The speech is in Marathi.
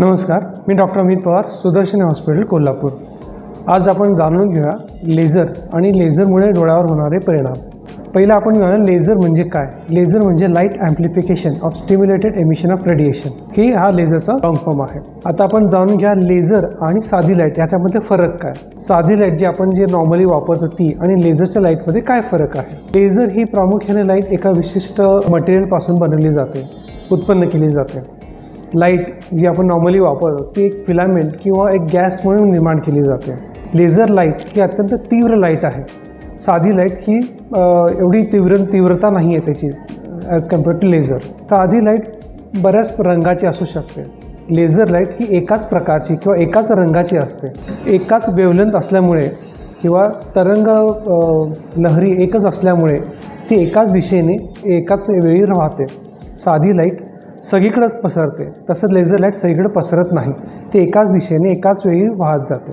नमस्कार, मी डॉक्टर अमित पवार, सुदर्शन हॉस्पिटल कोल्हापूर। आज आपण जाणून घेऊया लेझर आणि लेझरमुळे डोळ्यावर होणारे परिणाम। पहिला आपण जाणूया लेझर म्हणजे काय। लेझर म्हणजे light amplification of stimulated emission of radiation, ही हा लेझरचा लॉंग फॉर्म आहे। आता आपण जाणून घ्या लेझर आणि साधी लाईट याच्यामध्ये फरक काय। साधी लाईट जी आपण नॉर्मली वापरतो ती आणि लेझरच्या लाईटमध्ये काय फरक आहे। लेझर ही प्रामुख्याने लाईट एका विशिष्ट मटेरियलपासून बनवली जाते, उत्पन्न केली जाते। लाईट जी आपण नॉर्मली वापरतो ती एक फिलामेंट किंवा एक गॅस म्हणून निर्माण केली जाते। लेझर लाईट ही अत्यंत तीव्र लाईट आहे। साधी लाईट ही एवढी तीव्रता नाही आहे त्याची ॲज कम्पेअर्ड टू लेझर। साधी लाईट बऱ्याच रंगाची असू शकते। लेझर लाईट ही एकाच प्रकारची किंवा एकाच रंगाची असते। एकाच वेव्हलेंथ असल्यामुळे किंवा तरंग लहरी एकच असल्यामुळे ती एकाच दिशेने एकाच वेळी राहते। साधी लाईट सगळीकडे पसरते, तसंच लेझर लाईट सगळीकडे पसरत नाही, ती एकाच दिशेने एकाच वेळी वाहत जाते।